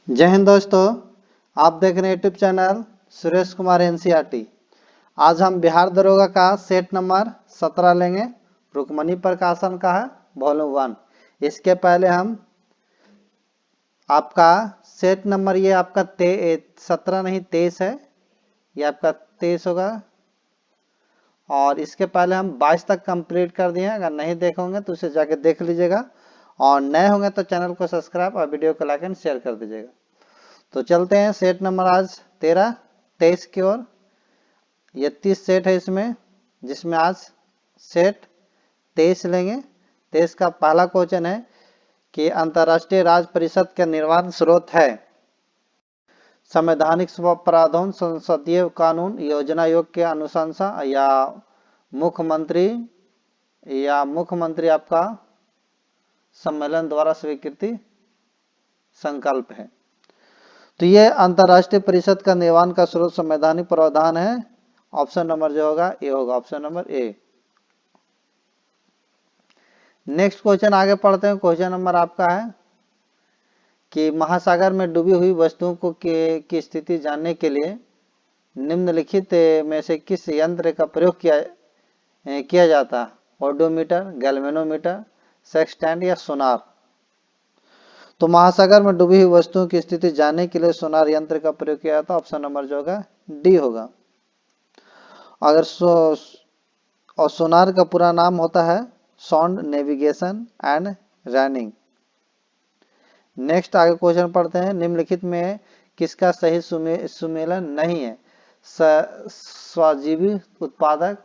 जय हिंद दोस्तों, आप देख रहे हैं YouTube channel Suresh Kumar NCERT. आज हम बिहार दरोगा का सेट नंबर 17 लेंगे। रुक्मणी प्रकाशन का है, वॉल्यूम 1। इसके पहले हम आपका सेट नंबर, ये आपका 17 नहीं 23 है, ये आपका 23 होगा। और इसके पहले हम 22 तक कंप्लीट कर दिए हैं। अगर नहीं देखोगे तो उसे जाके देख लीजिएगा, और नए होंगे तो चैनल को सब्सक्राइब और वीडियो को लाइक एंड शेयर कर दीजिएगा। तो चलते हैं सेट नंबर आज 23 की ओर। ये 30 सेट है इसमें, जिसमें आज सेट 23 लेंगे। 23 का पहला क्वेश्चन है कि अंतर्राष्ट्रीय राज्य परिषद का निर्माण स्रोत है संवैधानिक प्रावधान, संसदीय कानून, योजना आयोग के अनुशंसा, या मुख्यमंत्री आपका सम्मेलन द्वारा स्वीकृति संकल्प है। तो ये अंतर्राष्ट्रीय परिषद का निर्माण का स्रोत संवैधानिक प्रावधान है। ऑप्शन नंबर जो होगा ए होगा, option number A. Next question आगे पढ़ते हैं। क्वेश्चन नंबर आपका है कि महासागर में डूबी हुई वस्तुओं को की स्थिति जानने के लिए निम्नलिखित में से किस यंत्र का प्रयोग किया जाता है? ओडोमीटर, गैल्वेनोमीटर, सेक्सटेंट या सोनार। तो महासागर में डूबी हुई वस्तुओं की स्थिति जानने के लिए सोनार यंत्र का प्रयोग किया जाता है। ऑप्शन नंबर जो होगा डी होगा। अगर और सोनार का पूरा नाम होता है sound navigation and raining. Next आगे क्वेश्चन पढ़ते हैं। निम्नलिखित में किसका सही सुमेलन नहीं है? स्वजीवी उत्पादक,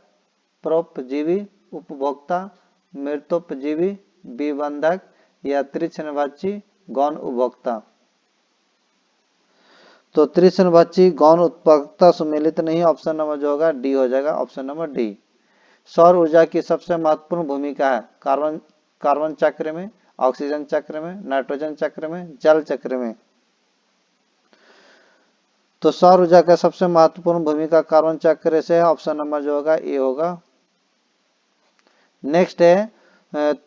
परोपजीवी उपभोक्ता, मृतोपजीवी विबंधक, या तीक्ष्णभक्षी गौण उपभोक्ता। तो तीक्ष्णभक्षी गौण उपभोक्ता सुमेलित नहीं है। ऑप्शन नंबर जो होगा डी हो जाएगा, ऑप्शन नंबर डी। सौर ऊर्जा की सबसे महत्वपूर्ण भूमिका है कार्बन चक्र में, ऑक्सीजन चक्र में, नाइट्रोजन चक्र में, जल चक्र में। तो सौर ऊर्जा का सबसे महत्वपूर्ण भूमिका कार्बन चक्र से है। ऑप्शन नंबर जो होगा ए होगा। नेक्स्ट है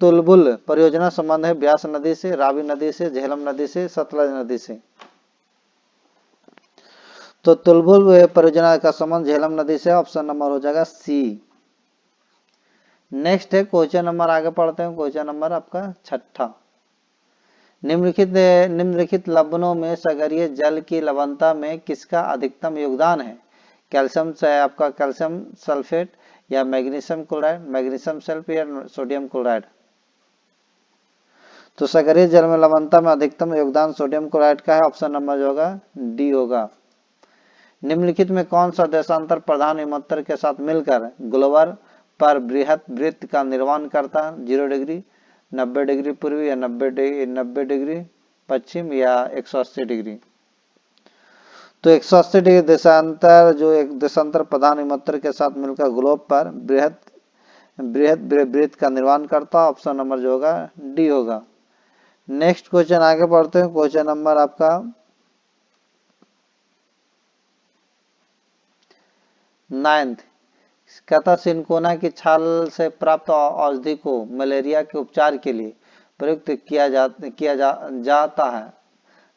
तुलबुल परियोजना संबंध है ब्यास नदी से, रावी नदी से, झेलम नदी से, सतलज नदी से। तो तुलबुल परियोजना का संबंध झेलम नदी से, ऑप्शन नंबर हो जाएगा सी। नेक्स्ट है क्वेश्चन नंबर आगे पढ़ते हैं। क्वेश्चन नंबर आपका 6। निम्नलिखित लवणों में सागरीय जल की लवणता में किसका अधिकतम योगदान है? कैल्शियम से आपका कैल्शियम सल्फेट, या मैग्नीशियम क्लोराइड, मैग्नीशियम सल्फेट, या सोडियम क्लोराइड। तो सागरीय जल में लवणता में अधिकतम योगदान सोडियम क्लोराइड का है। ऑप्शन नंबर जो होगा डी होगा। निम्नलिखित में कौन सा देशांतर प्रधान विमोत्तर के साथ मिलकर ग्लोबर पर बृहत वृत्त का निर्माण करता है? 0 डिग्री, 90 डिग्री पूर्वी, या 90 डिग्री पश्चिम, या 180 डिग्री। तो 180 डिग्री देशांतर जो एक देशांतर प्रधान विमोत्तर के साथ मिलकर ग्लोब पर बृहत वृत्त का निर्माण करता है। ऑप्शन नंबर जो होगा डी होगा। नेक्स्ट क्वेश्चन आगे बढ़ते हैं। क्वेश्चन नंबर आपका 9 कहता सिनकोना की छाल से प्राप्त औषधि को मलेरिया के उपचार के लिए प्रयुक्त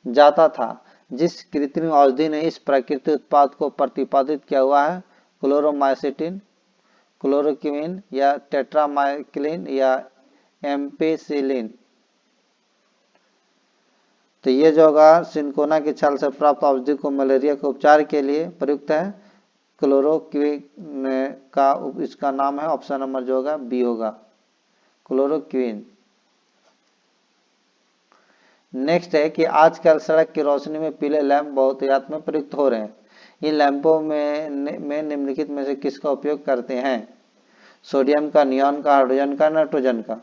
जाता था। जिस कृत्रिम औषधि ने इस प्राकृतिक उत्पाद को प्रतिपादित किया हुआ है? क्लोरोमाइसिटिन, क्लोरोक्विन, या टेट्रामाइक्लिन, या एम्पिसिलिन। तो ये जो होगा सिनकोना की छाल से प्राप्त औषधि को मलेरिया के उपचार के लिए प्रयुक्त है क्लोरोक्विन का, इसका नाम है, ऑप्शन नंबर जो होगा बी होगा, क्लोरोक्विन। नेक्स्ट है कि आजकल सड़क की रोशनी में पीले लैंप बहुतायत में प्रयुक्त हो रहे हैं। इन लैंपों में निम्नलिखित में से किसका उपयोग करते हैं? सोडियम का, नियॉन का, हाइड्रोजन का, नाइट्रोजन का।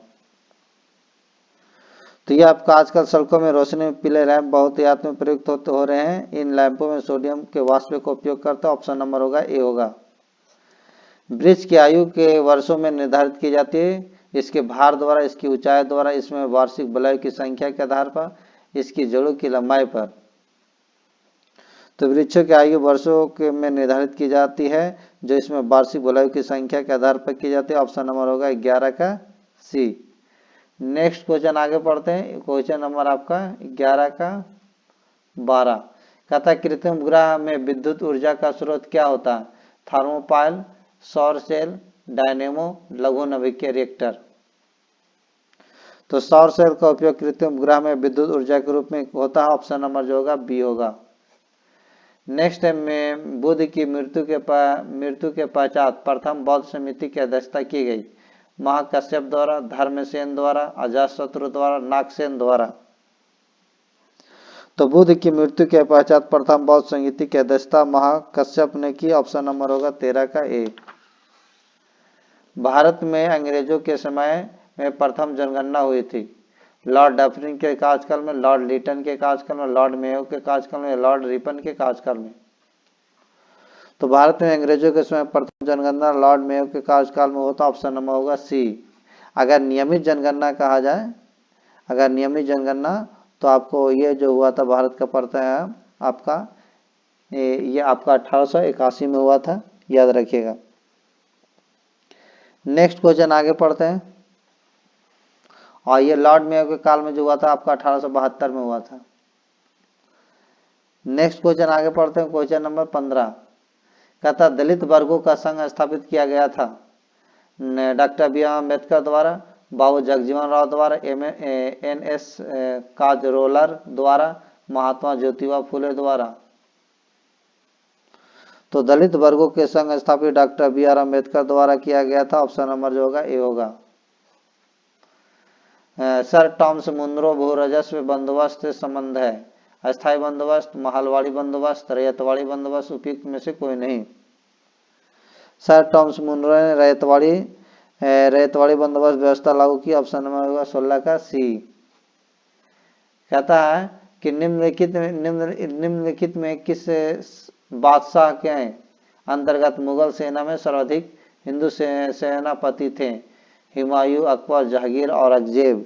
तो ये आपका आजकल सड़कों में रोशनी में पीले लैंप बहुतायत में प्रयुक्त हो रहे हैं। इन लैंपों में सोडियम के वाष्प का उपयोग करता है। ऑप्शन नंबर होगा ए होगा। वृक्ष की आयु के वर्षों में निर्धारित की जाती है, इसके भार द्वारा, इसकी ऊंचाई द्वारा, इसमें वार्षिक बलय की संख्या के आधार पर, इसकी जड़ों की लंबाई पर। तो वृक्षों की आयु वर्षों में निर्धारित की जाती है, जो इसमें वार्षिक बलय की संख्या के आधार पर की जाती है। ऑप्शन नंबर होगा 11 का सी। नेक्स्ट क्वेश्चन आगे पढ़ते हैं। क्वेश्चन नंबर आपका 11 का 12। कहता कृत्रिम उपग्रह में विद्युत ऊर्जा का स्रोत क्या होता है? थर्मोपाइल, सौर सेल, डायनेमो, लघु नाभिकीय रिएक्टर। तो सौर सेल का उपयोग कृत्रिम उपग्रह में विद्युत ऊर्जा के रूप में होता है। ऑप्शन नंबर जो होगा बी होगा। नेक्स्ट है में बुद्ध की मृत्यु के पश्चात प्रथम बौद्ध समिति की अध्यक्षता की गई। महाकश्यप द्वारा, धर्मसेन द्वारा, अजातशत्रु द्वारा, नागसेन द्वारा। तो बुद्ध की मृत्यु के पश्चात प्रथम बौद्ध समिति की अध्यक्षता महाकश्यप ने की। ऑप्शन नंबर होगा 13 का ए। भारत में अंग्रेजों के समय में प्रथम जनगणना हुई थी। लॉर्ड डफरिन के कार्यकाल में, लॉर्ड लिटन के कार्यकाल में, लॉर्ड मेयो के कार्यकाल में, लॉर्ड रिपन के कार्यकाल में। तो भारत में अंग्रेजों के समय प्रथम जनगणना लॉर्ड मेयो के कार्यकाल में होता। ऑप्शन नंबर होगा सी। अगर नियमित जनगणना कहा जाए, अगर नियमित जनगणना, तो आपको ये जो हुआ था भारत का पड़ता है आपका, ये आपका 1881 में हुआ था, याद रखिएगा। नेक्स्ट क्वेश्चन आगे पढ़ते हैं। और ये लॉर्ड मेयो के काल में जो हुआ था आपका 1872 में हुआ था। नेक्स्ट क्वेश्चन आगे पढ़ते हैं। क्वेश्चन नंबर 15 कहता दलित वर्गों का संघ स्थापित किया गया था डॉक्टर बी आर अम्बेडकर द्वारा, बाबू जगजीवन राव द्वारा, NS काजरोलर द्वारा, महात्मा ज्योतिबा फुले द्वारा। तो दलित वर्गों के संघ स्थापित डॉक्टर बी आर अम्बेडकर द्वारा किया गया था। ऑप्शन नंबर जो होगा ए होगा। सर टॉमस मुनरो भू राजस्व बंदोबस्त से संबंध है। अस्थायी बंदोबस्त, महलवाड़ी बंदोबस्त, रैयतवाड़ी बंदोबस्त, उपयुक्त में से कोई नहीं। सर टॉमस मुनरो ने रैयतवाड़ी बंदोबस्त व्यवस्था लागू की। ऑप्शन नंबर होगा 16 का सी। कहता है कि निम्नलिखित में किस बादशाह के अंतर्गत मुगल सेना में सर्वाधिक हिंदू सेनापति थे? हुमायूं, अकबर, जहांगीर, औरंगजेब।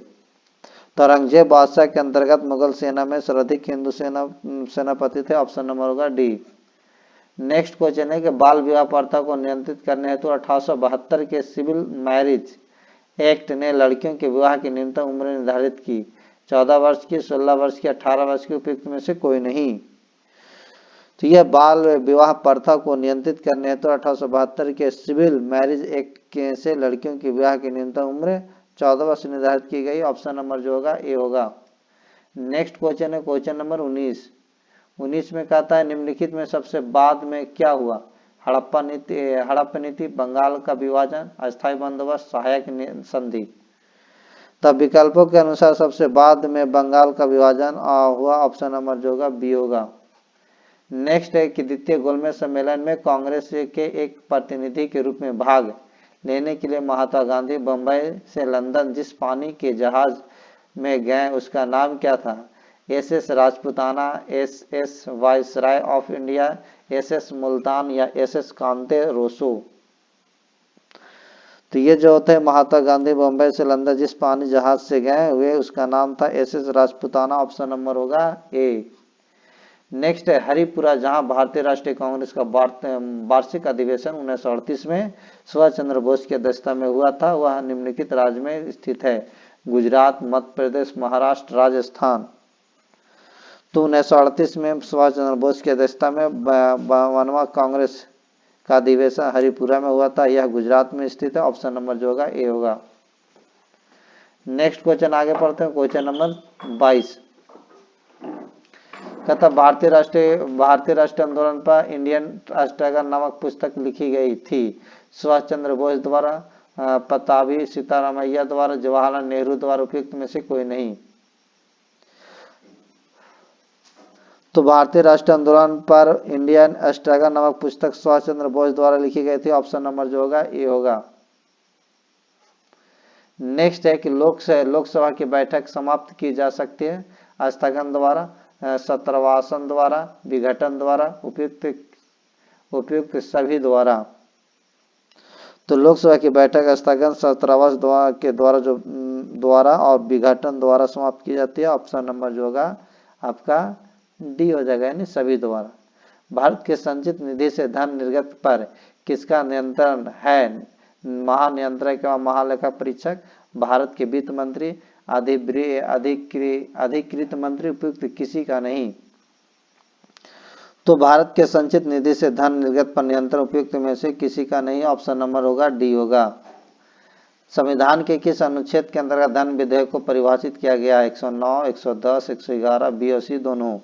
तो औरंगजेब बादशाह के अंतर्गत मुगल सेना में सर्वाधिक हिंदू सेनापति थे। ऑप्शन नंबर होगा डी। नेक्स्ट क्वेश्चन है कि बाल विवाह प्रथा को नियंत्रित करने हेतु 1872 के सिविल मैरिज एक्ट ने लड़कियों के विवाह की न्यूनतम उम्र निर्धारित की। 14 वर्ष की, 16 वर्ष की, 18 वर्ष की, उपयुक्त में से कोई नहीं। तो यह बाल विवाह प्रथा को नियंत्रित करने हेतु 1872 के सिविल मैरिज एक्ट से लड़कियों की विवाह की न्यूनतम उम्र 14 वर्ष निर्धारित की गई। ऑप्शन नंबर जो होगा ए होगा। नेक्स्ट क्वेश्चन है क्वेश्चन नंबर 19 में कहता है निम्नलिखित में सबसे बाद में क्या हुआ? हड़प्पा नीति, बंगाल का विभाजन, अस्थायी बंदोबस्त, सहायक संधि। तब विकल्पों के अनुसार सबसे बाद में बंगाल का विभाजन हुआ। ऑप्शन नंबर जो होगा बी होगा। नेक्स्ट है कि द्वितीय गोलमेज सम्मेलन में कांग्रेस के एक प्रतिनिधि के रूप में भाग लेने के लिए महात्मा गांधी बंबई से लंदन जिस पानी के जहाज में गए उसका नाम क्या था? SS Rajputana, SS viceroy of India, SS Multan या SS कांते रोसो। तो ये जो होते हैं महात्मा गांधी बंबई से लंदन जिस पानी जहाज से गए हुए उसका नाम था SS राजपुताना। ऑप्शन नंबर होगा ए। नेक्स्ट है हरिपुरा, जहां भारतीय राष्ट्रीय कांग्रेस का वार्षिक अधिवेशन 1938 में सुभाष चंद्र बोस की अध्यक्षता में हुआ था। वह निम्नलिखित राज्य में स्थित है? गुजरात, मध्य प्रदेश, महाराष्ट्र, राजस्थान। तो 1938 में सुभाष चंद्र बोस की अध्यक्षता में 52वां कांग्रेस का अधिवेशन हरिपुरा में हुआ था। यह गुजरात में स्थित है। ऑप्शन नंबर जो होगा ए होगा। नेक्स्ट क्वेश्चन आगे पढ़ते हैं। क्वेश्चन नंबर 22 कहता भारतीय राष्ट्रीय आंदोलन पर इंडियन राष्ट्रगाथा नामक पुस्तक लिखी गई थी। सुभाष चंद्र बोस द्वारा, पताभी सीतारामैया द्वारा, जवाहरलाल नेहरू द्वारा, उपयुक्त में से कोई नहीं। तो भारतीय राष्ट्रीय आंदोलन पर इंडियन राष्ट्रगाथा नामक पुस्तक सुभाष चंद्र बोस द्वारा लिखी गई थी। ऑप्शन नंबर जो होगा ए होगा। नेक्स्ट है कि लोकसभा की बैठक समाप्त की जा सकती है स्थगन द्वारा, सत्रवासन द्वारा, विघटन द्वारा, उपयुक्त सभी द्वारा। तो लोकसभा की बैठक स्थगन, सत्रवास के द्वारा और विघटन द्वारा समाप्त की जाती है। ऑप्शन नंबर जो होगा आपका डी हो जाएगा, यानी सभी द्वारा। भारत के संचित निधि से धन निर्गत पर किसका नियंत्रण है? महानियंत्रक एवं महालेखा परीक्षक, भारत के वित्त मंत्री, अधिकृत मंत्री, उपयुक्त किसी का नहीं। तो भारत के संचित निधि से धन निर्गत पर नियंत्रण उपयुक्त में से किसी का नहीं, ऑप्शन नंबर होगा डी होगा। संविधान के किस अनुच्छेद के अंतर्गत धन विधेयक को परिभाषित किया गया है? 109, 110, 111, बी और सी दोनों।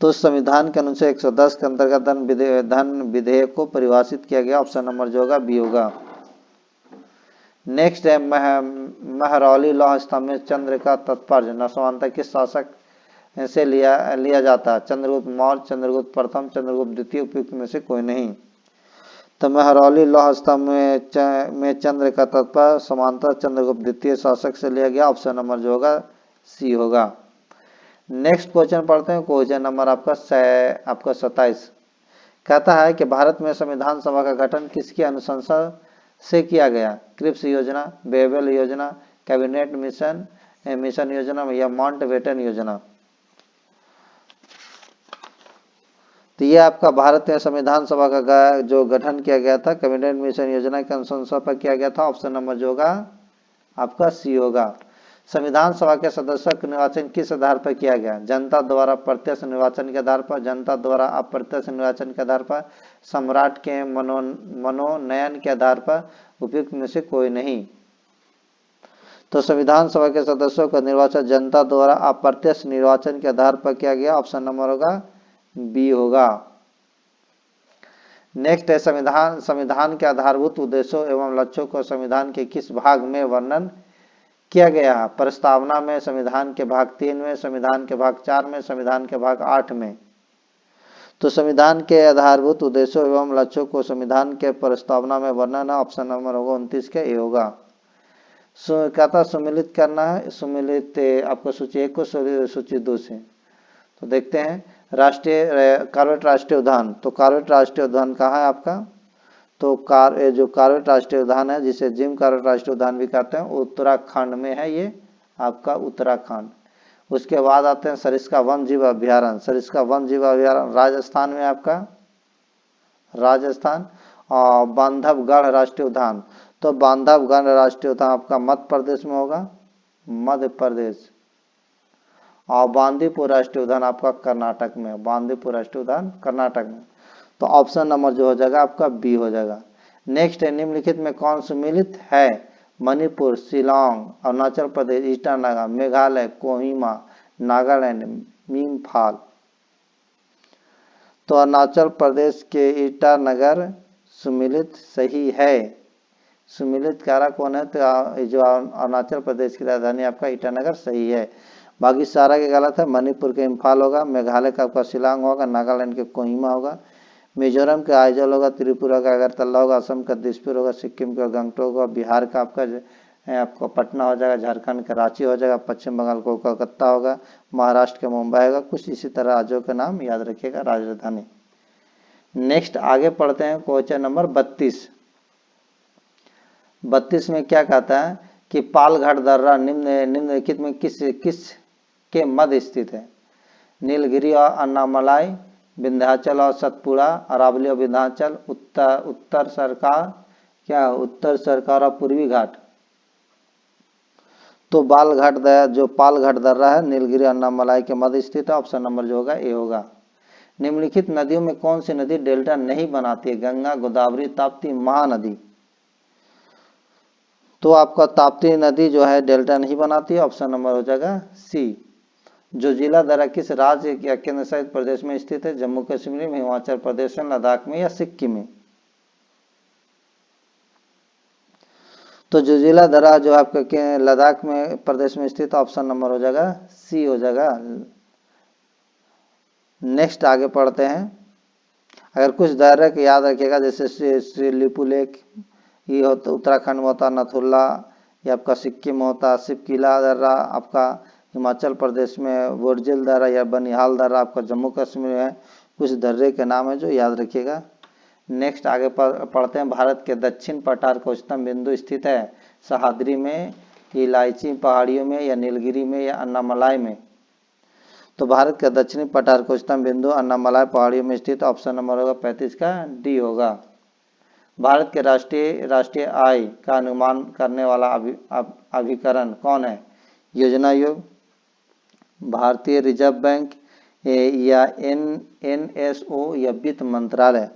तो संविधान के अनुच्छेद 110 के अंतर्गत धन विधेयक को परिभाषित किया गया, ऑप्शन नंबर जो होगा बी होगा। नेक्स्ट है महरौली लौह स्तंभ में चंद्र का तात्पर्य नस्वांतर किस शासक से लिया जाता है? चंद्रगुप्त मौर्य, चंद्रगुप्त प्रथम, चंद्रगुप्त द्वितीय, उपयुक्त में से कोई नहीं। तो महरौली लौह स्तंभ में चंद्र का तात्पर्य समांतर चंद्रगुप्त द्वितीय शासक से लिया गया, ऑप्शन नंबर जो होगा सी होगा। नेक्स्ट क्वेश्चन पढ़ते हैं, क्वेश्चन नंबर आपका 27 कहता है कि भारत में संविधान सभा का गठन किसकी अनुशंसा से किया गया? क्रिप्स योजना, बेबल योजना, कैबिनेट मिशन योजना या माउंटबेटन योजना। तो ये आपका भारत में संविधान सभा का जो गठन किया गया था कैबिनेट मिशन योजना की अनुशंसा पर किया गया था, ऑप्शन नंबर जो होगा आपका सी होगा। संविधान सभा के सदस्यों का निर्वाचन किस आधार पर किया गया? जनता द्वारा प्रत्यक्ष निर्वाचन के आधार पर, जनता द्वारा अप्रत्यक्ष निर्वाचन के आधार पर, सम्राट के मनोनयन के आधार पर, उपयुक्त में से कोई नहीं। तो संविधान सभा के सदस्यों का निर्वाचन जनता द्वारा अप्रत्यक्ष निर्वाचन के आधार पर किया गया, ऑप्शन नंबर होगा बी होगा। नेक्स्ट है संविधान के आधारभूत उद्देश्यों एवं लक्ष्यों को संविधान के किस भाग में वर्णन किया गया? प्रस्तावना में, संविधान के भाग 3 में, संविधान के भाग 4 में, संविधान के भाग 8 में। तो संविधान के आधारभूत उद्देश्यों एवं लक्ष्यों को संविधान के प्रस्तावना में वर्णन है, ऑप्शन नंबर होगा 29 का ए होगा। कहता सुमिलित करना है, सुमिलित आपको सूची 1 को सूची 2 से। तो देखते हैं कॉर्बेट राष्ट्रीय उद्यान। तो कॉर्बेट राष्ट्रीय उद्यान कहाँ है आपका? तो जो कॉर्बेट राष्ट्रीय उद्यान है, जिसे जिम कॉर्बेट राष्ट्रीय उद्यान भी कहते हैं, उत्तराखंड में है, ये आपका उत्तराखंड। उसके बाद आते हैं सरिस्का वन जीव अभ्यारण्य। सरिस्का वन जीव अभ्यारण्य राजस्थान में आपका, राजस्थान। और बांधवगढ़ राष्ट्रीय उद्यान, तो बांधवगढ़ राष्ट्रीय उद्यान आपका मध्य प्रदेश में होगा, मध्य प्रदेश। और बांदीपुर राष्ट्रीय उद्यान आपका कर्नाटक में, बांदीपुर राष्ट्रीय उद्यान कर्नाटक में। तो ऑप्शन नंबर जो हो जाएगा आपका बी हो जाएगा। नेक्स्ट है निम्नलिखित में कौन सम्मिलित है? मणिपुर, शिलोंग, अरुणाचल प्रदेश, ईटानगर, मेघालय, कोहिमा, नागालैंड, इम्फाल। तो अरुणाचल प्रदेश के ईटानगर सम्मिलित सही है। सम्मिलित कारक कौन है? तो जो अरुणाचल प्रदेश की राजधानी आपका ईटानगर सही है। बाकी सारा के गलत है। मणिपुर के इम्फाल होगा, मेघालय का आपका शिलांग होगा, नागालैंड के कोहिमा होगा, मिजोरम का आइजल होगा, त्रिपुरा का अगरतला होगा, असम का दिसपुर होगा, सिक्किम का गंगटोक होगा, बिहार का आपका पटना हो जाएगा, झारखंड का रांची हो जाएगा, पश्चिम बंगाल को कोलकाता होगा, महाराष्ट्र का मुंबई होगा। कुछ इसी तरह राज्यों के नाम याद रखिएगा, राजधानी। नेक्स्ट आगे पढ़ते हैं क्वेश्चन नंबर 32। 32 में क्या कहता है कि पालघाट दर्रा निम्नलिखित में किस के मध्य स्थित है? नीलगिरी और अन्नामलाई, विंध्याचल और सतपुड़ा, अरावली और विंध्याचल, उत्तर सरकार और पूर्वी घाट। तो पालघाट दर्रा है नीलगिरी अन्नामलाई के मध्य स्थित है, ऑप्शन नंबर जो होगा ए होगा। निम्नलिखित नदियों में कौन सी नदी डेल्टा नहीं बनाती है? गंगा, गोदावरी, ताप्ती, महानदी। तो आपका ताप्ती नदी जो है डेल्टा नहीं बनाती है, ऑप्शन नंबर हो जाएगा सी। जोजिला दर्रा किस राज्य या केंद्र शासित प्रदेश में स्थित है? जम्मू कश्मीर में, हिमाचल प्रदेश में, लद्दाख में या सिक्किम में? तो जोजिला दर्रा जो आपका लद्दाख में प्रदेश में स्थित, ऑप्शन नंबर हो जाएगा सी हो जाएगा। नेक्स्ट आगे पढ़ते हैं। अगर कुछ दर्रे को याद रखिएगा, जैसे श्रीलिपु लेक ये होता उत्तराखंड में होता, नथुला ये आपका सिक्किम में होता, शिवकिला दर्रा आपका हिमाचल प्रदेश में, बोरजिल दर्रा या बनिहाल दर्रा आपका जम्मू कश्मीर में है। कुछ दर्रे के नाम है जो याद रखिएगा। नेक्स्ट आगे पढ़ते हैं। भारत के दक्षिण पठार का उच्चतम बिंदु स्थित है? सह्याद्री में, इलायची पहाड़ियों में या नीलगिरी में या अन्नामलाई में? तो भारत का दक्षिणी पठार का उच्चतम बिंदु अन्नामलाई पहाड़ियों में स्थित, ऑप्शन नंबर होगा 35 का डी होगा। भारत के राष्ट्रीय आय का अनुमान करने वाला अभिकरण कौन है? योजना आयोग, भारतीय रिजर्व बैंक या NSO या वित्त मंत्रालय।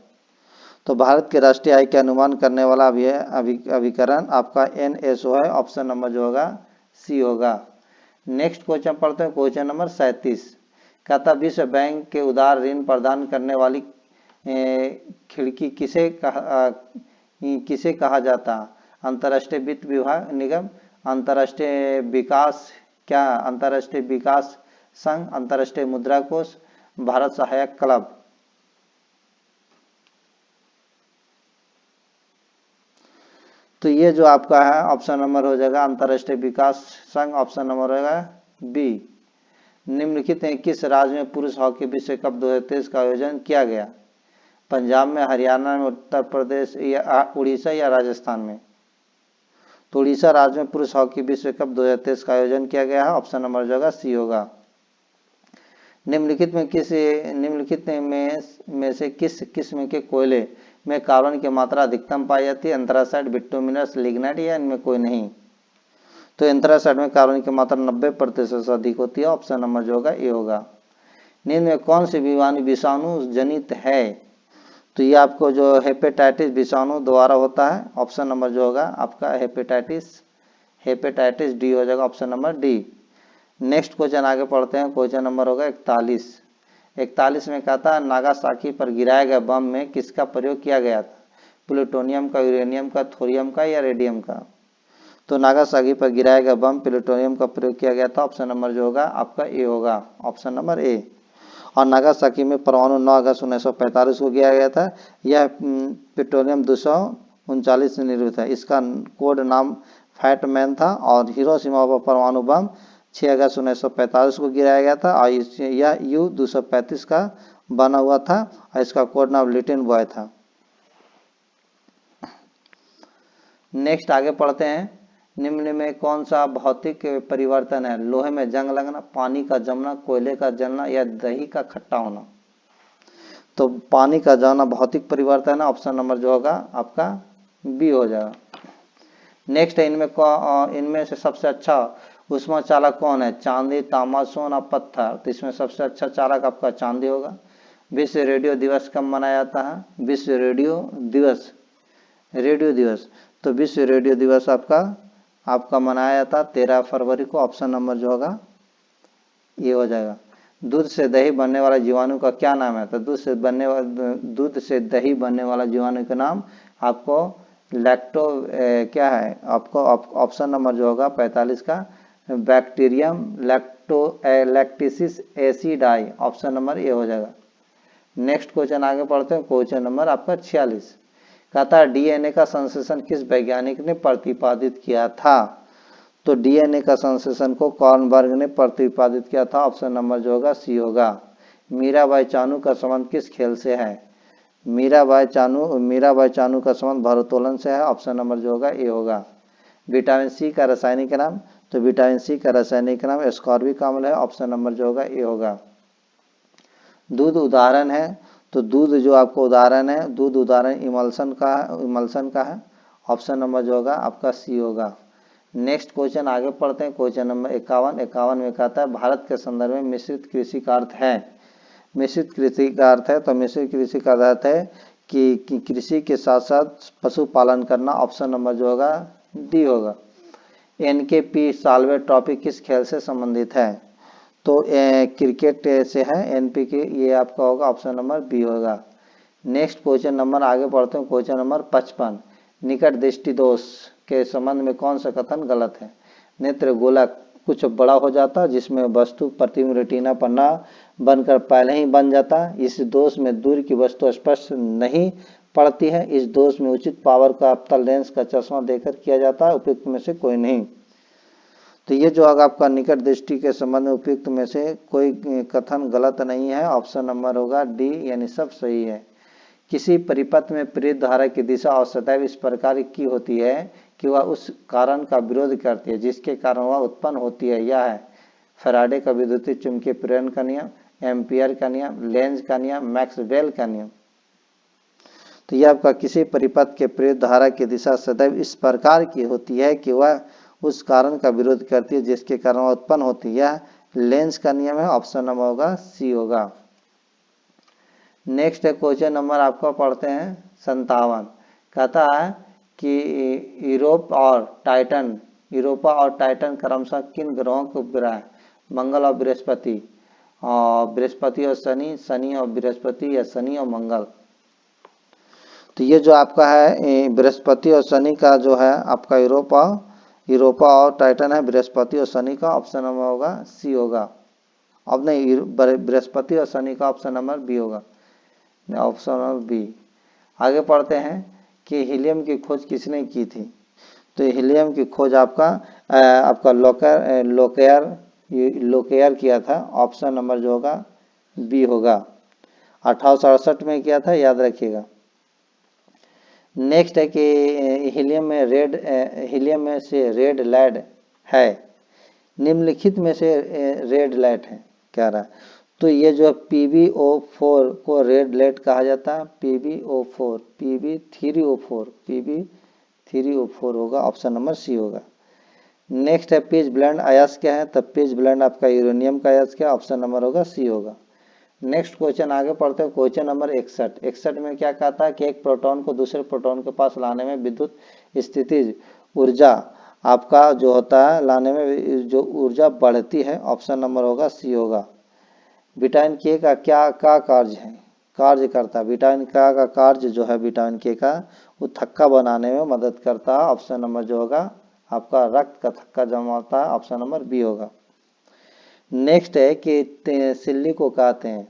तो भारत के राष्ट्रीय आय के अनुमान करने वाला अभिकरण आपका NSO है। ऑप्शन नंबर जो होगा सी होगा। नेक्स्ट क्वेश्चन पढ़ते हैं, क्वेश्चन नंबर 37। कहता विश्व बैंक के उदार ऋण प्रदान करने वाली खिड़की किसे कहा जाता? अंतर्राष्ट्रीय वित्त विभाग निगम, अंतर्राष्ट्रीय विकास संघ, अंतर्राष्ट्रीय मुद्रा कोष, भारत सहायक क्लब। तो ये जो आपका है ऑप्शन नंबर हो जाएगा अंतर्राष्ट्रीय विकास संघ। ऑप्शन नंबर होगा बी। निम्नलिखित में किस राज्य में पुरुष हॉकी विश्व कप 2023 का आयोजन किया गया? पंजाब में, हरियाणा में, उत्तर प्रदेश या उड़ीसा या राजस्थान में? तो उड़ीसा राज्य में पुरुष हॉकी विश्व कप 2023 का आयोजन किया गया है। ऑप्शन नंबर जो होगा सी होगा। निम्नलिखित में से किस किस्म के कोयले में कार्बन की मात्रा अधिकतम पाई जाती है? एंथ्रासाइट, बिटुमिनस, लिग्नाइट या इनमें कोई नहीं? तो एंथ्रासाइट में कार्बन की मात्रा 90% से अधिक होती है। ऑप्शन नंबर जो होगा ए होगा। निम्न में कौन सी बीमारी विषाणु जनित है? तो ये आपको जो हेपेटाइटिस विषाणु द्वारा होता है। ऑप्शन नंबर जो होगा आपका हेपेटाइटिस डी हो जाएगा। Option number D. Next question आगे पढ़ते हैं, क्वेश्चन नंबर होगा 41 में कहता है नागासाकी पर गिराए गए बम में किसका प्रयोग किया गया था? प्लूटोनियम का, यूरेनियम का, थोरियम का या रेडियम का? तो नागासाकी पर गिराए गए बम प्लूटोनियम का प्रयोग किया गया था। ऑप्शन नंबर जो होगा आपका ए होगा। Option number A. और नागासाकी में परमाणु 9 अगस्त 1945 को गिराया गया था। यह प्लूटोनियम 239 से निर्मित है। इसका कोड नाम फैटमैन था। और हिरोशिमा पर परमाणु बम 6 अगस्त 1945 को गिराया गया था। और यह U-235 का बना हुआ था और इसका कोड नाम लिटिल बॉय था। नेक्स्ट आगे पढ़ते हैं, निम्न में कौन सा भौतिक परिवर्तन है? लोहे में जंग लगना, पानी का जमना, कोयले का जलना या दही का खट्टा होना? तो पानी का जमना भौतिक परिवर्तन है। ऑप्शन नंबर जो होगा आपका बी हो जाएगा। नेक्स्ट है इनमें से सबसे अच्छा उष्मा चालक कौन है? चांदी, तांबा, सोना, पत्थर। तो इसमें सबसे अच्छा चालक आपका चांदी होगा। विश्व रेडियो दिवस कब मनाया जाता है? विश्व रेडियो दिवस तो विश्व रेडियो दिवस आपका मनाया जाता है 13 फरवरी को। ऑप्शन नंबर जो होगा ये हो जाएगा। दूध से दही बनने वाला जीवाणु का क्या नाम है? तो दूध से दही बनने वाला जीवाणु का नाम आपको क्या है? आपको ऑप्शन नंबर जो होगा 45 का बैक्टीरियम लैक्टिसिस एसिडाई। ऑप्शन नंबर ये हो जाएगा। नेक्स्ट क्वेश्चन आगे पढ़ते हैं, क्वेश्चन नंबर आपका 46। कहता है डीएनए का संश्लेषण किस वैज्ञानिक ने प्रतिपादित किया था? तो डीएनए का संश्लेषण को कॉर्नबर्ग ने प्रतिपादित किया था। ऑप्शन नंबर जो होगा सी होगा। मीराबाई चानू का संबंध किस खेल से है? मीराबाई चानू का संबंध भारोत्तोलन से है। ऑप्शन नंबर जो होगा ए होगा। विटामिन सी का रासायनिक नाम? तो विटामिन सी का रासायनिक नाम एस्कॉर्बिक अम्ल है। ऑप्शन नंबर जो होगा ए होगा। दूध उदाहरण है? तो दूध जो आपको उदाहरण है, दूध उदाहरण इमल्सन का है। ऑप्शन नंबर जो होगा आपका सी होगा। नेक्स्ट क्वेश्चन आगे पढ़ते हैं, क्वेश्चन नंबर 51 में कहता है भारत के संदर्भ में मिश्रित कृषि का अर्थ है? मिश्रित कृषि का अर्थ है तो मिश्रित कृषि का अर्थ है कि कृषि के साथ साथ पशुपालन करना। ऑप्शन नंबर जो होगा डी होगा। एनकेपी साल्वे ट्रॉफी किस खेल से संबंधित है? तो क्रिकेट से है। एनपीके ये आपका होगा। ऑप्शन नंबर बी होगा। नेक्स्ट क्वेश्चन नंबर आगे बढ़ते हैं, क्वेश्चन नंबर 55। निकट दृष्टि दोष के संबंध में कौन सा कथन गलत है? नेत्र गोलक कुछ बड़ा हो जाता जिसमें वस्तु प्रतिबिंब रेटिना पर न बनकर पहले ही बन जाता। इस दोष में दूर की वस्तु स्पष्ट नहीं पड़ती है। इस दोष में उचित पावर का अवतल लेंस का चश्मा देकर किया जाता है। उपयुक्त में से कोई नहीं। तो ये जो आपका निकट दृष्टि के संबंध में उपयुक्त में से कोई कथन गलत नहीं है। ऑप्शन नंबर होगा डी यानी सब सही है। किसी परिपथ में प्रेरित धारा की दिशा और सदैव इस प्रकार की होती है कि वह उस कारण का विरोध करती है जिसके कारण वह उत्पन्न होती है। यह है फैराडे का विद्युत चुंबकीय प्रेरण का नियम, एम्पियर का नियम, लेंज का नियम, मैक्सवेल का नियम। तो यह आपका किसी परिपथ के प्रेरित धारा की दिशा सदैव इस प्रकार की होती है कि वह उस कारण का विरोध करती है जिसके कारण वह उत्पन्न होती है। लेंस का नियम है, ऑप्शन नंबर होगा सी होगा। नेक्स्ट है क्वेश्चन नंबर आपका पढ़ते हैं 57। कहता है कि यूरोपा और टाइटन क्रमशः किन ग्रहों के उपग्रह हैं? मंगल और बृहस्पति, और बृहस्पति और शनि, शनि और बृहस्पति, या शनि और मंगल। तो ये जो आपका है बृहस्पति और शनि का जो है आपका यूरोपा और टाइटन है बृहस्पति और शनि का, ऑप्शन नंबर होगा सी होगा। अब नहीं, बृहस्पति और शनि का ऑप्शन नंबर बी होगा, ऑप्शन नंबर बी। आगे पढ़ते हैं कि हीलियम की खोज किसने की थी? तो हीलियम की खोज आपका लोकेयर किया था, ऑप्शन नंबर जो होगा बी होगा। 1868 में किया था, याद रखिएगा। नेक्स्ट है कि हीलियम में से रेड लाइट है, निम्नलिखित में से रेड लाइट है कह रहा है। तो ये जो PbO4 को रेड लाइट कहा जाता है, PbO4, Pb3O4 होगा, ऑप्शन नंबर सी होगा। नेक्स्ट है पिच ब्लेंड अयस्क क्या है? तब पिच ब्लेंड आपका यूरेनियम का अयस्क क्या, ऑप्शन नंबर होगा सी होगा। नेक्स्ट क्वेश्चन आगे पढ़ते हैं, क्वेश्चन नंबर 61 में क्या कहता है कि एक प्रोटॉन को दूसरे प्रोटॉन के पास लाने में विद्युत स्थितिज ऊर्जा आपका जो होता है, लाने में जो ऊर्जा बढ़ती है, ऑप्शन नंबर होगा सी होगा। विटामिन के का क्या कार्य है, कार्य करता है? विटामिन का कार्य जो है विटामिन के का, वो थक्का बनाने में मदद करता है, ऑप्शन नंबर जो होगा आपका रक्त का थक्का जमा होता है, ऑप्शन नंबर बी होगा। नेक्स्ट है कि सिल्ली को कहते हैं,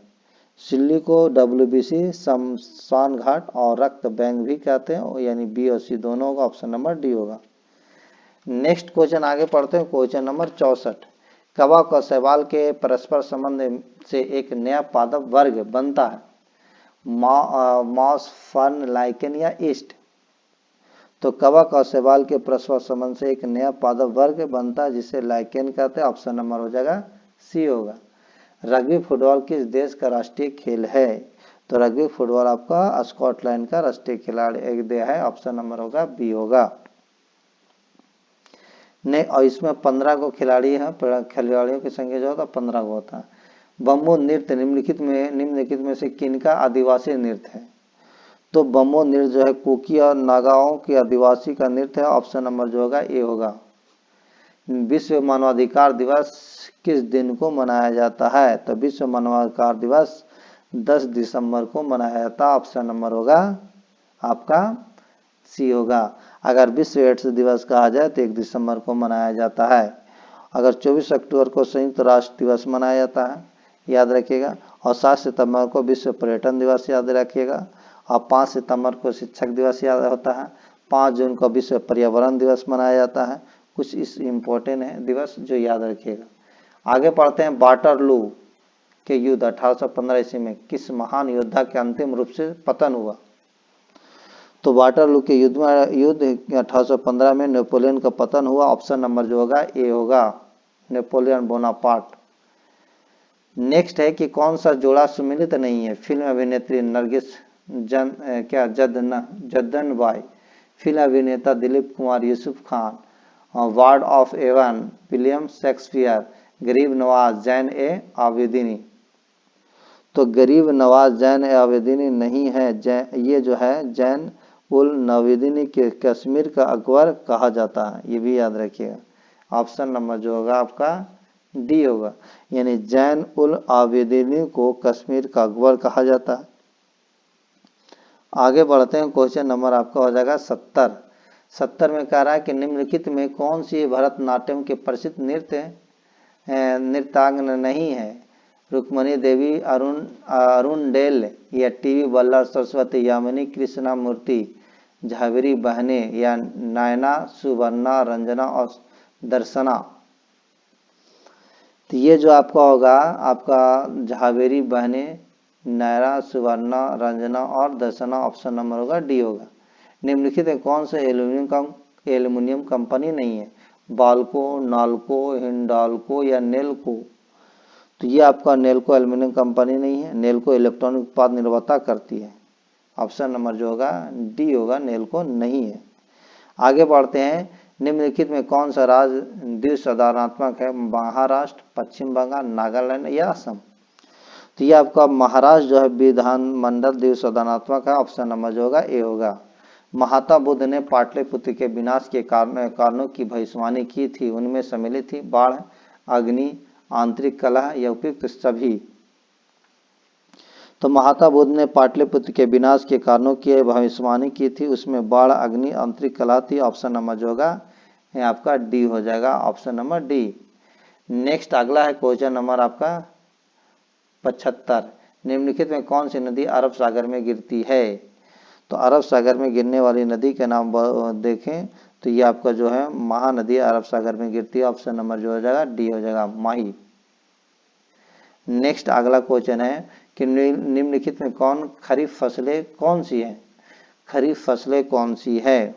सिल्ली को WBC, शमशान घाट और रक्त बैंक भी कहते हैं, यानी बी और सी दोनों होगा, ऑप्शन नंबर डी होगा। नेक्स्ट क्वेश्चन आगे पढ़ते हैं, क्वेश्चन नंबर 64। कवक और शैवाल के परस्पर संबंध से एक नया पादप वर्ग बनता है, मॉस, फर्न, लाइकेन या ईस्ट। तो कवक और शैवाल के परस्पर संबंध से एक नया पादप वर्ग बनता है जिसे लाइकेन कहते हैं, ऑप्शन नंबर हो जाएगा सी होगा। रग्बी फुटबॉल किस देश का राष्ट्रीय खेल है? तो रग्बी फुटबॉल आपका स्कॉटलैंड का राष्ट्रीय खिलाड़ी एक दे है, ऑप्शन नंबर होगा बी होगा। नहीं, और इसमें 15 को खिलाड़ी है, खिलाड़ियों की संख्या जो होता है 15 को होता है। बम्बो नृत्य निम्नलिखित में से किनका आदिवासी नृत्य है? तो बम्बो नृत्य जो है कुकी और नागाओं के आदिवासी का नृत्य है, ऑप्शन नंबर जो होगा ए होगा। विश्व मानवाधिकार दिवस किस दिन को मनाया जाता है? तो विश्व मानवाधिकार दिवस 10 दिसंबर को मनाया जाता है, ऑप्शन नंबर होगा आपका सी होगा। अगर विश्व एड्स दिवस कहा जाए तो 1 दिसंबर को मनाया जाता है। अगर 24 अक्टूबर को संयुक्त राष्ट्र दिवस मनाया जाता है, याद रखिएगा। और 7 सितंबर को विश्व पर्यटन दिवस याद रखिएगा। और 5 सितंबर को शिक्षक दिवस याद होता है। 5 जून को विश्व पर्यावरण दिवस मनाया जाता है। कुछ इस इम्पोर्टेंट है दिवस जो याद रखिएगा। आगे पढ़ते हैं, वाटरलू के युद्ध 1815 ईस्वी में किस महान योद्धा के अंतिम रूप से पतन हुआ? तो वाटरलू के युद्ध 1815 में नेपोलियन का पतन हुआ, ऑप्शन नंबर जो होगा ए होगा, नेपोलियन बोनापार्ट। नेक्स्ट है कि कौन सा जोड़ा सुमिलित नहीं है? फिल्म अभिनेत्री नरगिस जद्दनबाई, फिल्म अभिनेता Dilip Kumar Yusuf Khan, bard of Avon William Shakespeare, Garib Nawaz Jain ए आबिदीनी। तो गरीब नवाज जैन ए आबिदीनी नहीं है, ये जो है जैन उल नवीदिनी के कश्मीर का अकबर कहा जाता है, ये भी याद रखिएगा। ऑप्शन नंबर जो होगा आपका डी होगा, यानी जैन उल आबिदीनी को कश्मीर का अकबर कहा जाता है। आगे बढ़ते हैं, क्वेश्चन नंबर आपका हो जाएगा 70 में कह रहा है कि निम्नलिखित में कौन सी भरतनाट्यम के प्रसिद्ध नृत्यांगन नहीं है? रुक्मणी देवी, अरुणडेल या टीवी बल्लभ, सरस्वती, यामिनी कृष्णमूर्ति, झावेरी बहनें या नयना, सुवर्णा, रंजना और दर्शना। तो ये जो आपका होगा आपका झावेरी बहनें, नयना, सुवर्णा, रंजना और दर्शना, ऑप्शन नंबर होगा डी होगा। निम्नलिखित में कौन से एल्युमिनियम कंपनी नहीं है? बाल्को, नाल्को, हिंडाल्को या नेल्को। तो ये आपका नेल्को एल्युमिनियम कंपनी नहीं है, नेल्को इलेक्ट्रॉनिक उत्पाद निर्माता करती है, ऑप्शन नंबर जो होगा डी होगा, नेल्को नहीं है। आगे बढ़ते हैं, निम्नलिखित में कौन सा राज्य द्विसंधारणात्मक है? महाराष्ट्र, पश्चिम बंगाल, नागालैंड या असम। तो ये आपका महाराष्ट्र जो है विधानमंडल द्विसंधारणात्मक है, ऑप्शन नंबर जो होगा ए होगा। महात्मा बुद्ध ने पाटलिपुत्र के विनाश के कारणों की भविष्यवाणी की थी, उनमें सम्मिलित थी बाढ़, अग्नि, आंतरिक कलह या उपयुक्त सभी। तो महात्मा बुद्ध ने पाटलिपुत्र के विनाश के कारणों की भविष्यवाणी की थी, उसमें बाढ़, अग्नि, आंतरिक कलह थी। ऑप्शन नंबर जो होगा ये आपका डी हो जाएगा, ऑप्शन नंबर डी। नेक्स्ट अगला है क्वेश्चन नंबर आपका 75। निम्नलिखित में कौन सी नदी अरब सागर में गिरती है? तो अरब सागर में गिरने वाली नदी के नाम देखें तो ये आपका जो है महानदी अरब सागर में गिरती है, ऑप्शन नंबर जो हो जाएगा डी हो जाएगा, माही। नेक्स्ट अगला क्वेश्चन है कि निम्नलिखित में खरीफ फसलें कौन सी है? खरीफ फसलें कौन सी है?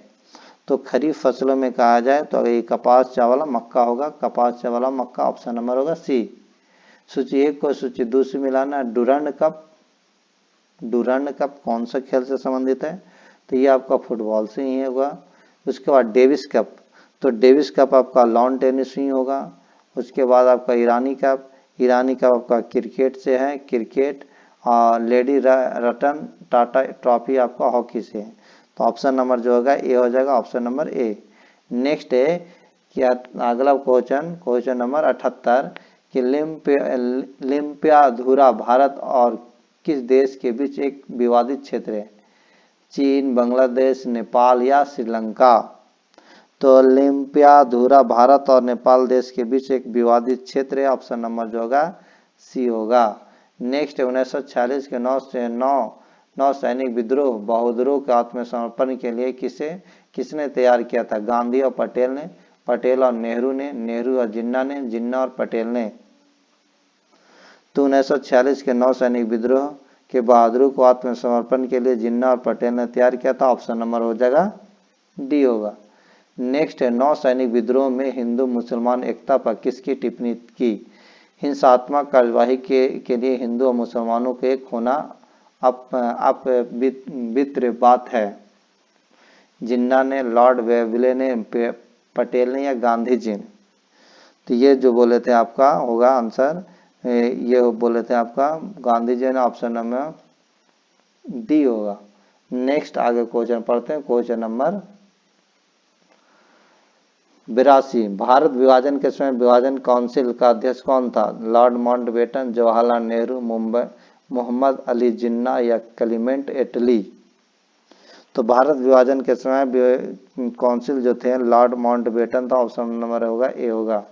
तो खरीफ फसलों में कहा जाए तो ये कपास, चावल, मक्का होगा। कपास, चावल, मक्का, ऑप्शन नंबर होगा सी। सूची 1 को सूची 2 से मिलाना। डुरंड कप, डुरंड कप कौन सा खेल से संबंधित है? तो ये आपका फुटबॉल से ही होगा। उसके बाद डेविस कप, तो डेविस कप आपका लॉन टेनिस ही होगा। उसके बाद आपका ईरानी कप, ईरानी कप आपका क्रिकेट से है, क्रिकेट। और लेडी रतन टाटा ट्रॉफी आपका हॉकी से है। तो ऑप्शन नंबर जो होगा ए हो जाएगा, ऑप्शन नंबर ए। नेक्स्ट है कि अगला क्वेश्चन नंबर 78 कि लिम्पियाधुरा भारत और किस देश के बीच एक विवादित क्षेत्र है? चीन, बांग्लादेश, नेपाल या श्रीलंका। तो लिम्पियाधुरा भारत और नेपाल देश के बीच एक विवादित क्षेत्र है, ऑप्शन नंबर जो होगा सी होगा। नेक्स्ट 1946 के नौ सैनिक विद्रोह बहादुरों के आत्मसमर्पण के लिए किसने तैयार किया था? गांधी और पटेल ने, पटेल और नेहरू ने, नेहरू और जिन्ना ने, जिन्ना और पटेल ने। तो 1946 के 9 सैनिक विद्रोह के बहादुरों को आत्मसमर्पण के लिए जिन्ना और पटेल ने तैयार किया था, ऑप्शन नंबर हो जाएगा डी होगा। नेक्स्ट है 9 सैनिक विद्रोह में हिंदू मुसलमान एकता पर किसकी टिप्पणी की? हिंसात्मक कार्यवाही के लिए हिंदू और मुसलमानों के एक होना अपवित्र बात है। जिन्ना ने, लॉर्ड वेवले ने, पटेल ने या गांधी जी ने। तो ये जो बोले थे आपका होगा आंसर, ये बोले थे आपका गांधी जी ने, ऑप्शन नंबर डी होगा। नेक्स्ट आगे क्वेश्चन पढ़ते हैं, क्वेश्चन नंबर 82। भारत विभाजन के समय विभाजन काउंसिल का अध्यक्ष कौन था? लॉर्ड माउंटबेटन, जवाहरलाल नेहरू, मोहम्मद अली जिन्ना या क्लीमेंट एटली। तो भारत विभाजन के समय काउंसिल जो थे लॉर्ड माउंटबेटन था, ऑप्शन नंबर होगा ए होगा।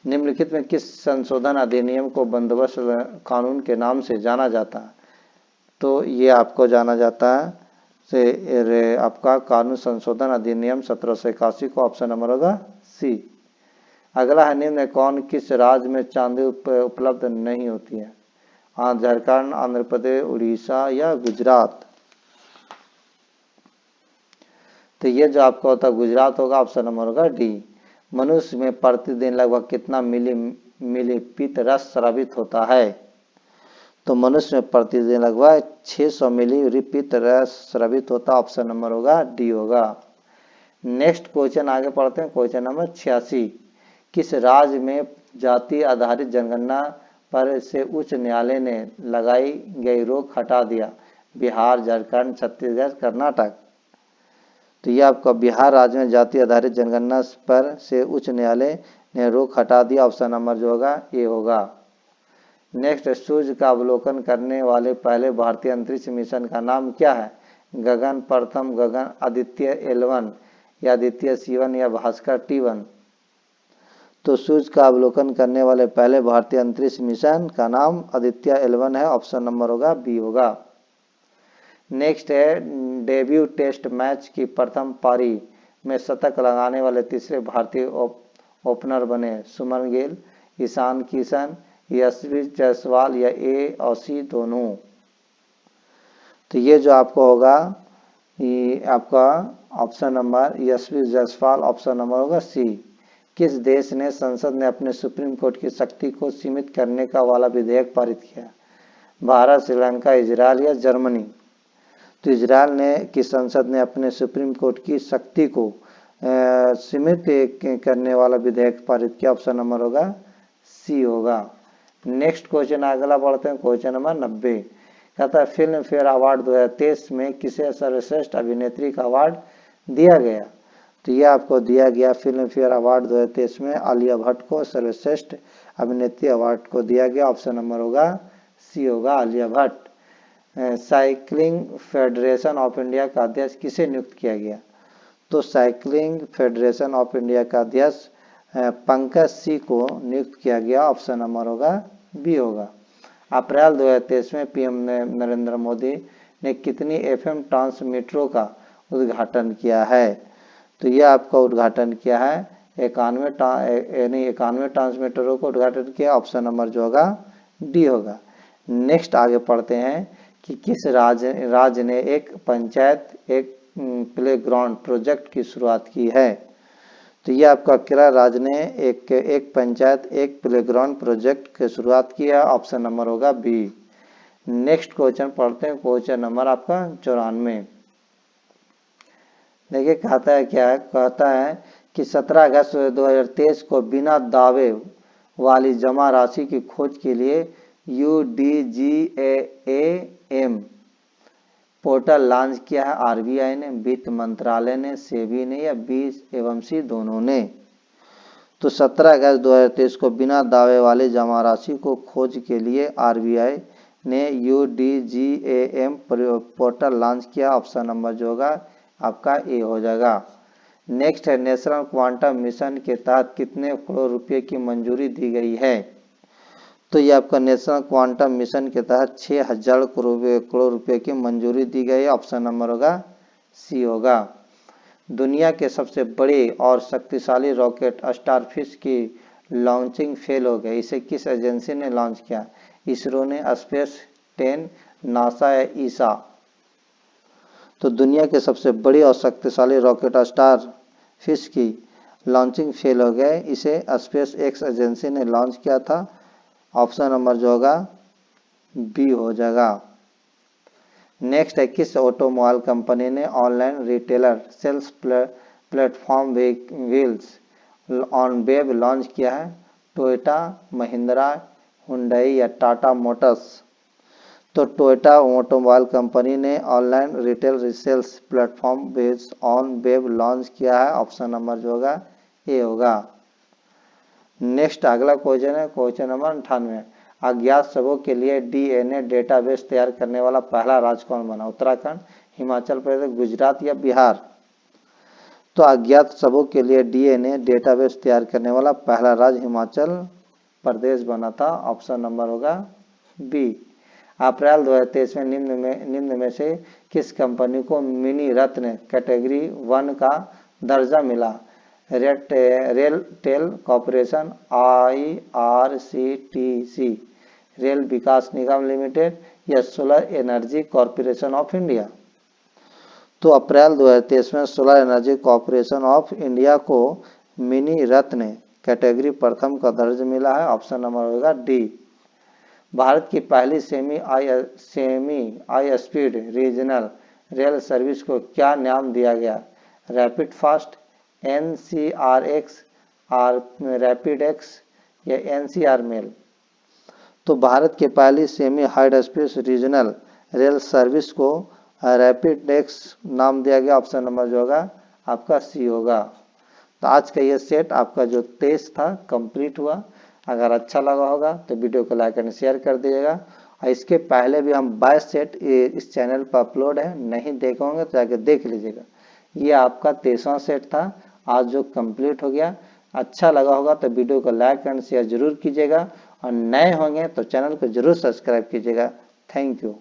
निम्नलिखित में किस संशोधन अधिनियम को बंदोबस्त कानून के नाम से जाना जाता है? तो ये आपको जाना जाता है से आपका कानून संशोधन अधिनियम 1781 को, ऑप्शन नंबर होगा सी। अगला है निम्न कौन किस राज्य में चांदी उपलब्ध नहीं होती है? झारखंड, आंध्र प्रदेश, उड़ीसा या गुजरात। तो ये जो आपका होता है गुजरात होगा, ऑप्शन नंबर होगा डी। मनुष्य में प्रतिदिन लगभग कितना मिली पित्त रस स्रावित होता है? तो मनुष्य में प्रतिदिन लगभग 600 मिली पित्त रस स्रावित होता, ऑप्शन नंबर होगा डी होगा। नेक्स्ट क्वेश्चन आगे पढ़ते हैं, क्वेश्चन नंबर 86। किस राज्य में जाति आधारित जनगणना पर से उच्च न्यायालय ने लगाई गई रोक हटा दिया? बिहार, झारखंड, छत्तीसगढ़, कर्नाटक। तो ये आपका बिहार राज्य में जाति आधारित जनगणना पर से उच्च न्यायालय ने रोक हटा दिया, ऑप्शन नंबर जो होगा ए होगा। नेक्स्ट सूर्य का अवलोकन करने वाले पहले भारतीय अंतरिक्ष मिशन का नाम क्या है? गगन प्रथम, गगन आदित्य L1 या आदित्य C1 या भास्कर T1। तो सूर्य का अवलोकन करने वाले पहले भारतीय अंतरिक्ष मिशन का नाम आदित्य L1 है, ऑप्शन नंबर होगा बी होगा। नेक्स्ट है डेब्यू टेस्ट मैच की प्रथम पारी में शतक लगाने वाले तीसरे भारतीय ओपनर बने? सुमन गिल, ईशान किशन, यशस्वी जायसवाल या ए और सी दोनों। तो ये जो आपको होगा ये आपका ऑप्शन नंबर यशस्वी जायसवाल, ऑप्शन नंबर होगा सी। किस देश ने संसद में अपने सुप्रीम कोर्ट की शक्ति को सीमित करने का वाला विधेयक पारित किया? भारत, श्रीलंका, इजराइल या जर्मनी। तो इजराइल ने की संसद ने अपने सुप्रीम कोर्ट की शक्ति को सीमित करने वाला विधेयक पारित किया, ऑप्शन नंबर होगा सी होगा। नेक्स्ट क्वेश्चन अगला बढ़ते हैं, क्वेश्चन नंबर 90। कहता है फिल्म फेयर अवार्ड 2023 में किसे सर्वश्रेष्ठ अभिनेत्री का अवार्ड दिया गया? तो यह आपको दिया गया फिल्म फेयर अवार्ड 2023 में आलिया भट्ट को सर्वश्रेष्ठ अभिनेत्री अवार्ड को दिया गया, ऑप्शन नंबर होगा सी होगा Alia Bhatt. Cycling federation of India का अध्यक्ष किसे नियुक्त किया गया? तो साइकिलिंग फेडरेशन ऑफ इंडिया का अध्यक्ष पंकज सिंह को नियुक्त किया गया, ऑप्शन नंबर होगा बी होगा। अप्रैल 2023 में पीएम नरेंद्र मोदी ने कितनी एफएम ट्रांसमीटरों का उद्घाटन किया है? तो यह आपका उद्घाटन किया है 91 ट्रांसमीटरों को उद्घाटन किया, ऑप्शन नंबर जो होगा डी होगा। नेक्स्ट आगे पढ़ते हैं कि किस राज्य ने एक पंचायत एक प्लेग्राउंड प्रोजेक्ट की शुरुआत की है? तो ये आपका केरल राज्य ने एक पंचायत एक प्लेग्राउंड प्रोजेक्ट की शुरुआत की है, ऑप्शन नंबर होगा बी। नेक्स्ट क्वेश्चन पढ़ते हैं, क्वेश्चन नंबर आपका 94। देखिए कहता है क्या है, कहता है कि 17 अगस्त 2023 को बिना दावे वाली जमा राशि की खोज के लिए UDGAAM पोर्टल लॉन्च किया है आरबीआई ने, वित्त मंत्रालय ने, सेबी ने या बी एवं सी दोनों ने? तो 17 अगस्त 2023 को बिना दावे वाली जमा राशि को खोज के लिए आरबीआई ने UDGAAM पोर्टल लॉन्च किया, ऑप्शन नंबर जो होगा आपका ए हो जाएगा। नेक्स्ट है नेशनल क्वांटम मिशन के तहत कितने करोड़ रुपए की मंजूरी दी गई है? तो ये आपका नेशनल क्वांटम मिशन के तहत 6000 करोड़ रुपए की मंजूरी दी गई है, ऑप्शन नंबर होगा सी होगा। दुनिया के सबसे बड़े और शक्तिशाली रॉकेट स्टारफिश की लॉन्चिंग फेल हो गई, इसे किस एजेंसी ने लॉन्च किया? इसरो ने, स्पेस 10, नासा या ईसा? तो दुनिया के सबसे बड़ी और शक्तिशाली रॉकेट स्टारफिश की लॉन्चिंग फेल हो गए, इसे स्पेस एक्स एजेंसी ने लॉन्च किया था, ऑप्शन नंबर जो होगा बी हो जाएगा। नेक्स्ट है किस ऑटोमोबाइल कंपनी ने online retailer sales platform wheels on web launch किया है? टोयोटा, महिंद्रा, हुंडई या टाटा मोटर्स? तो टोयोटा ऑटोमोबाइल कंपनी ने online retail sales platform wheels on web launch किया है, ऑप्शन नंबर जो होगा ए होगा। नेक्स्ट अगला क्वेश्चन है क्वेश्चन नंबर 98। अज्ञात शवों के लिए डीएनए डेटाबेस तैयार करने वाला पहला राज्य कौन बना? उत्तराखंड, हिमाचल प्रदेश, गुजरात या बिहार? तो अज्ञात शवों के लिए डीएनए डेटाबेस तैयार करने वाला पहला राज्य हिमाचल प्रदेश बना था, ऑप्शन नंबर होगा बी। अप्रैल 2023 में निम्न में से किस कंपनी को मिनी रत्न कैटेगरी 1 का दर्जा मिला? रेलटेल कॉर्पोरेशन, IRCTC, रेल विकास निगम लिमिटेड या solar energy corporation of India? तो अप्रैल 2023 में solar energy corporation of India को मिनी रत्न कैटेगरी प्रथम का दर्जा मिला है, ऑप्शन नंबर होगा डी। भारत की पहली semi high speed regional rail service को क्या नाम दिया गया? Rapid fast, NCRX, rapid x या NCR मेल? तो भारत की पहली semi high speed regional rail service को रैपिड एक्स नाम दिया गया, ऑप्शन नंबर जो होगा आपका सी होगा। तो आज का ये सेट आपका जो टेस्ट था कंप्लीट हुआ। अगर अच्छा लगा होगा तो वीडियो को लाइक एंड शेयर कर दीजिएगा। और इसके पहले भी हम 22 सेट इस चैनल पर अपलोड है, नहीं देखे होंगे तो जाके देख लीजिएगा। ये आपका 23वां सेट था आज जो कंप्लीट हो गया। अच्छा लगा होगा तो वीडियो को लाइक एंड शेयर जरूर कीजिएगा और नए होंगे तो चैनल को जरूर सब्सक्राइब कीजिएगा। Thank you.